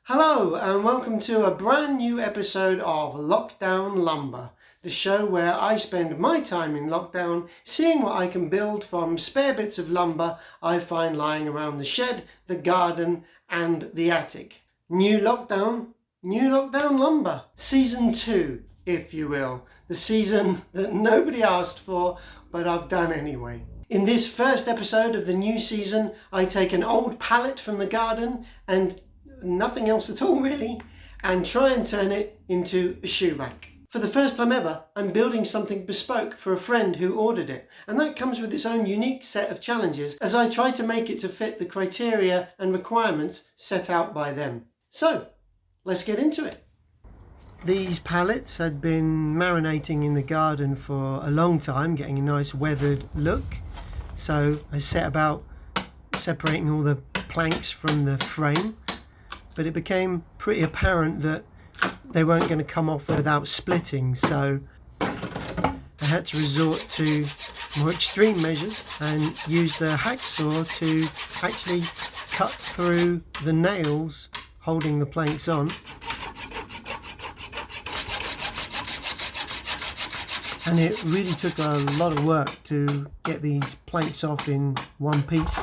Hello and welcome to a brand new episode of Lockdown Lumber, the show where I spend my time in lockdown seeing what I can build from spare bits of lumber I find lying around the shed, the garden and the attic. New lockdown lumber. Season 2, if you will. The season that nobody asked for, but I've done anyway. In this first episode of the new season, I take an old pallet from the garden and nothing else at all really, and try and turn it into a shoe rack. For the first time ever, I'm building something bespoke for a friend who ordered it, and that comes with its own unique set of challenges as I try to make it to fit the criteria and requirements set out by them. So, let's get into it. These pallets had been marinating in the garden for a long time, getting a nice weathered look, so I set about separating all the planks from the frame. But it became pretty apparent that they weren't going to come off without splitting, so I had to resort to more extreme measures and use the hacksaw to actually cut through the nails holding the planks on. And it really took a lot of work to get these planks off in one piece.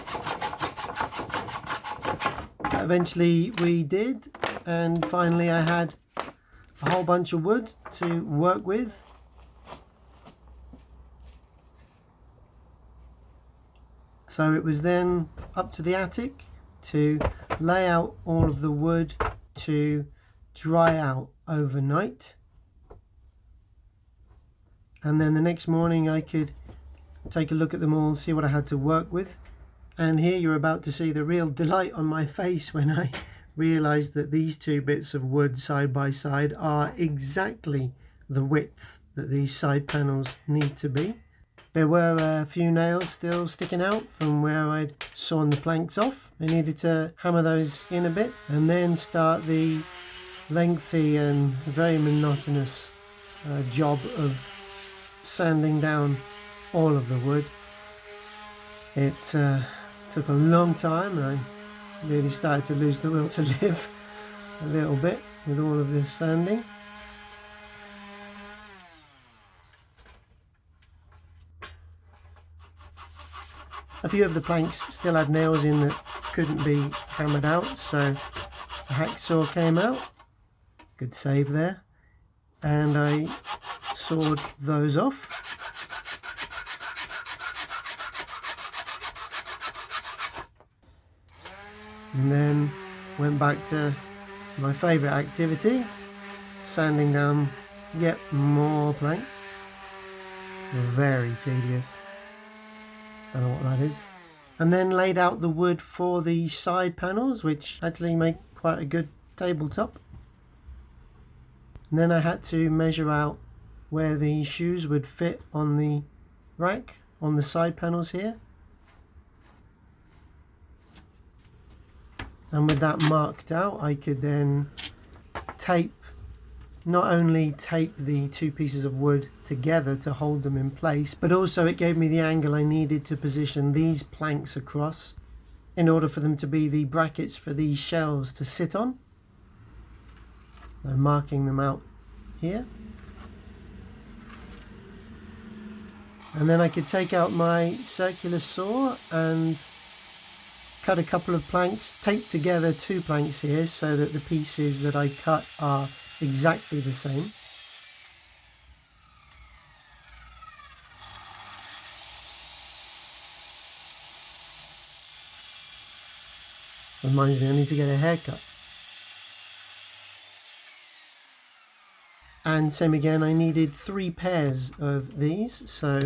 Eventually we did, and finally I had a whole bunch of wood to work with. So it was then up to the attic to lay out all of the wood to dry out overnight, and then the next morning I could take a look at them all, see what I had to work with. And here you're about to see the real delight on my face when I realised that these two bits of wood side by side are exactly the width that these side panels need to be. There were a few nails still sticking out from where I'd sawn the planks off. I needed to hammer those in a bit and then start the lengthy and very monotonous job of sanding down all of the wood. It took a long time, and I really started to lose the will to live a little bit with all of this sanding. A few of the planks still had nails in that couldn't be hammered out, so the hacksaw came out. Good save there. And I sawed those off. And then went back to my favourite activity, sanding down yet more planks. Very tedious. I don't know what that is. And then laid out the wood for the side panels, which actually make quite a good tabletop. And then I had to measure out where the shoes would fit on the rack on the side panels here. And with that marked out, I could then not only tape the two pieces of wood together to hold them in place, but also it gave me the angle I needed to position these planks across in order for them to be the brackets for these shelves to sit on. So marking them out here. And then I could take out my circular saw and cut a couple of planks, tape together two planks here so that the pieces that I cut are exactly the same. Reminds me, I need to get a haircut. And same again, I needed 3 pairs of these, so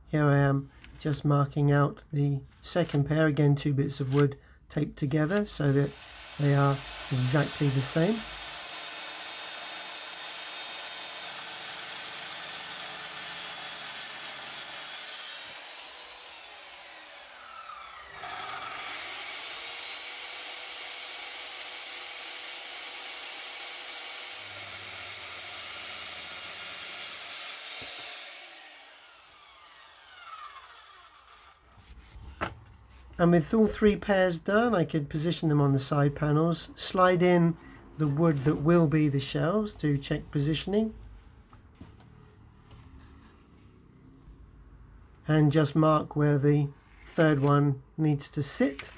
here I am just marking out the second pair, again 2 bits of wood taped together so that they are exactly the same. And with all 3 pairs done, I could position them on the side panels, slide in the wood that will be the shelves to check positioning. And just mark where the third one needs to sit.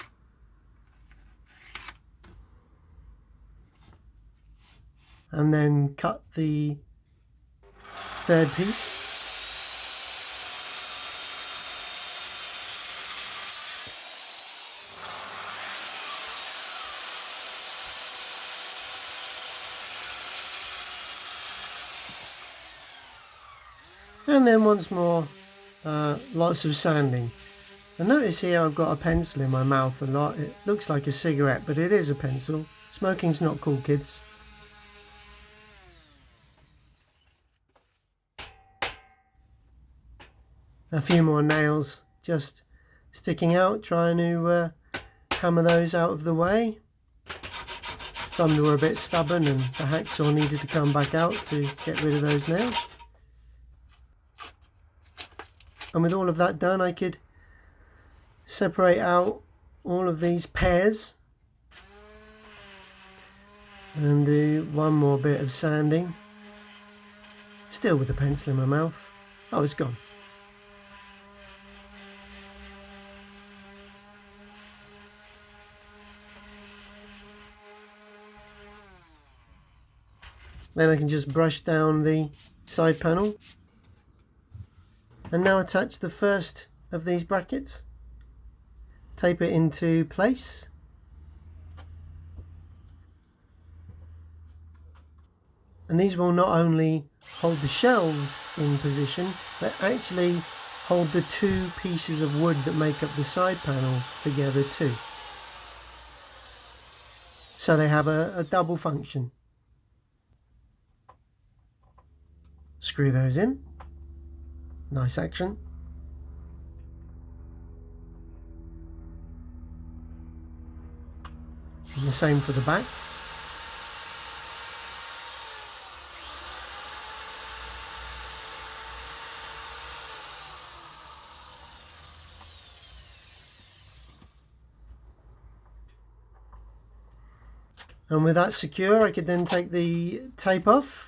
And then cut the third piece. And then once more, lots of sanding. And notice here I've got a pencil in my mouth a lot. It looks like a cigarette, but it is a pencil. Smoking's not cool, kids. A few more nails just sticking out, trying to hammer those out of the way. Some were a bit stubborn and the hacksaw needed to come back out to get rid of those nails. And with all of that done, I could separate out all of these pairs and do one more bit of sanding, still with the pencil in my mouth. Oh, it's gone. Then I can just brush down the side panel and now attach the first of these brackets, tape it into place. And these will not only hold the shelves in position, but actually hold the two pieces of wood that make up the side panel together too. So they have a double function. Screw those in. Nice action. And the same for the back. And with that secure, I could then take the tape off.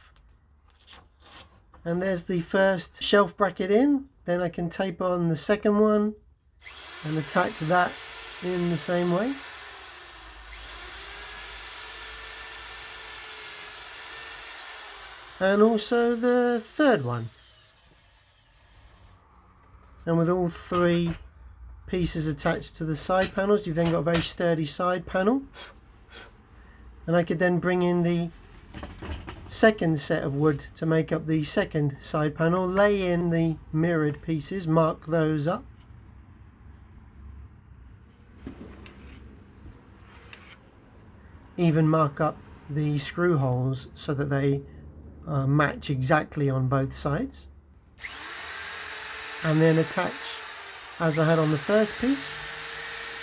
And there's the first shelf bracket in. Then I can tape on the second one and attach that in the same way. And also the third one. And with all three pieces attached to the side panels, you've then got a very sturdy side panel. And I could then bring in the second set of wood to make up the second side panel, lay in the mirrored pieces, mark those up. Even mark up the screw holes so that they match exactly on both sides. And then attach, as I had on the first piece,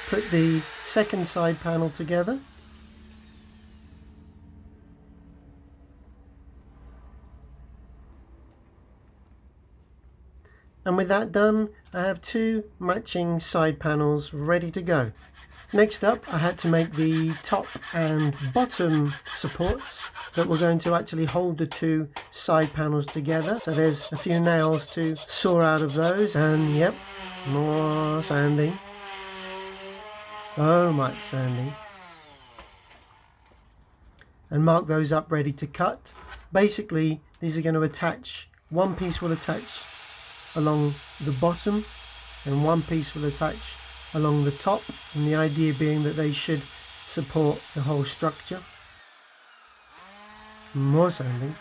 put the second side panel together. And with that done, I have two matching side panels ready to go. Next up, I had to make the top and bottom supports that were going to actually hold the two side panels together. So there's a few nails to saw out of those, and yep, more sanding. So much sanding. And mark those up ready to cut. Basically, these are going to attach, one piece will attach along the bottom and one piece will attach along the top, and the idea being that they should support the whole structure. More sanding.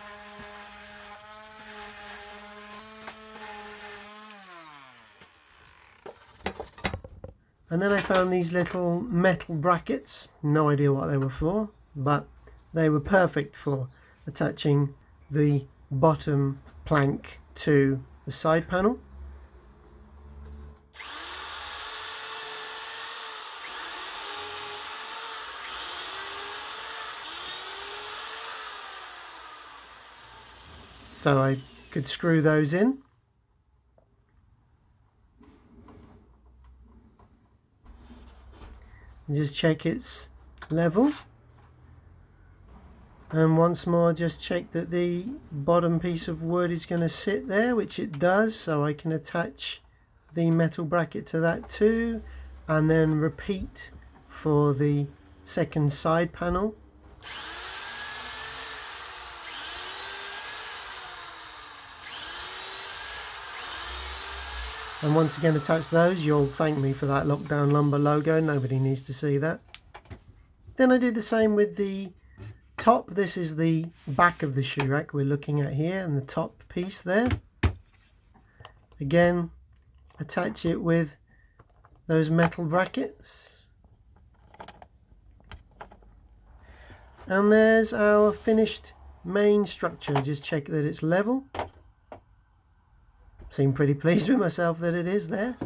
And then I found these little metal brackets, no idea what they were for, but they were perfect for attaching the bottom plank to the side panel. So I could screw those in. And just check it's level. And once more, just check that the bottom piece of wood is going to sit there, which it does, so I can attach the metal bracket to that too, and then repeat for the second side panel. And once again attach those. You'll thank me for that Lockdown Lumber logo, nobody needs to see that. Then I do the same with the top. This is the back of the shoe rack we're looking at here, and the top piece there. Again, attach it with those metal brackets. And there's our finished main structure. Just check that it's level. Seem pretty pleased with myself that it is there.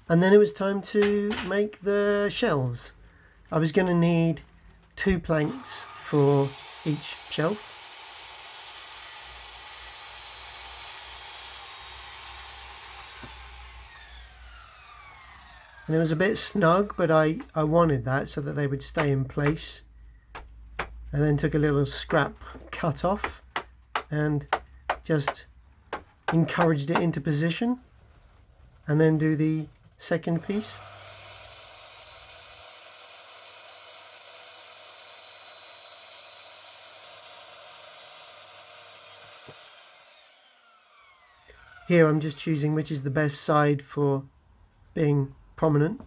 And then it was time to make the shelves. I was going to need 2 planks for each shelf. And it was a bit snug, but I wanted that so that they would stay in place. And then took a little scrap cut off and just encouraged it into position, and then do the second piece. Here I'm just choosing which is the best side for being prominent.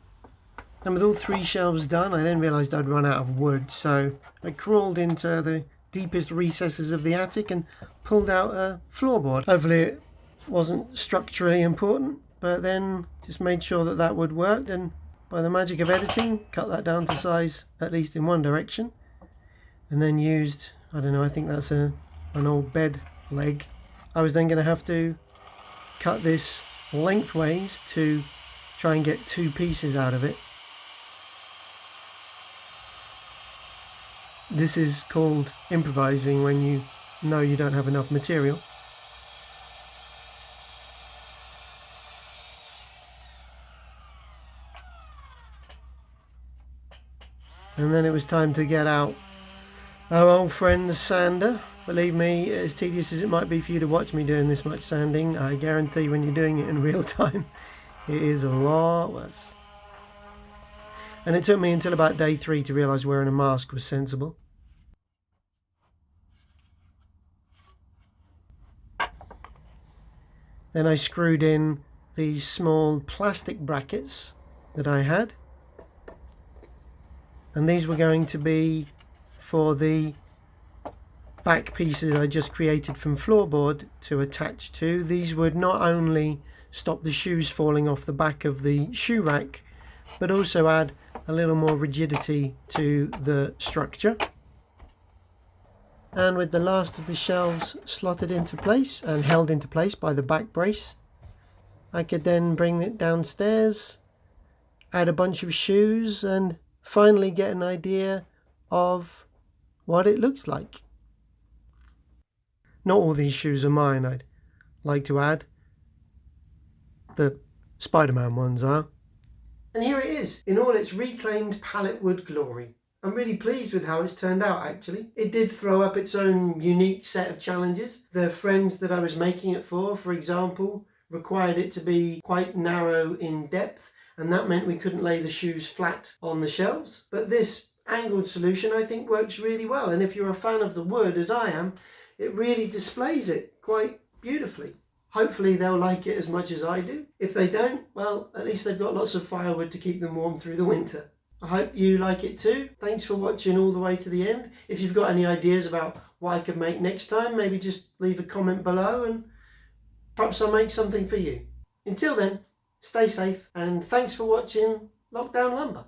And with all 3 shelves done, I then realised I'd run out of wood, so I crawled into the deepest recesses of the attic and pulled out a floorboard. Hopefully it wasn't structurally important, but then just made sure that that would work, and by the magic of editing cut that down to size, at least in one direction, and then used, I don't know, I think that's an old bed leg. I was then going to have to cut this lengthways to try and get 2 pieces out of it. This is called improvising when you know you don't have enough material. And then it was time to get out our old friend the sander. Believe me, as tedious as it might be for you to watch me doing this much sanding, I guarantee when you're doing it in real time, it is a lot worse. And it took me until about day 3 to realise wearing a mask was sensible. Then I screwed in these small plastic brackets that I had. And these were going to be for the back pieces I just created from floorboard to attach to. These would not only stop the shoes falling off the back of the shoe rack, but also add a little more rigidity to the structure. And with the last of the shelves slotted into place and held into place by the back brace, I could then bring it downstairs, add a bunch of shoes, and finally get an idea of what it looks like. Not all these shoes are mine, I'd like to add. The Spider-Man ones are. And here it is, in all its reclaimed pallet wood glory. I'm really pleased with how it's turned out, actually. It did throw up its own unique set of challenges. The friends that I was making it for example, required it to be quite narrow in depth, and that meant we couldn't lay the shoes flat on the shelves. But this angled solution I think works really well, and if you're a fan of the wood as I am, it really displays it quite beautifully. Hopefully they'll like it as much as I do. If they don't, well, at least they've got lots of firewood to keep them warm through the winter. I hope you like it too. Thanks for watching all the way to the end. If you've got any ideas about what I could make next time, maybe just leave a comment below and perhaps I'll make something for you. Until then, stay safe and thanks for watching Lockdown Lumber.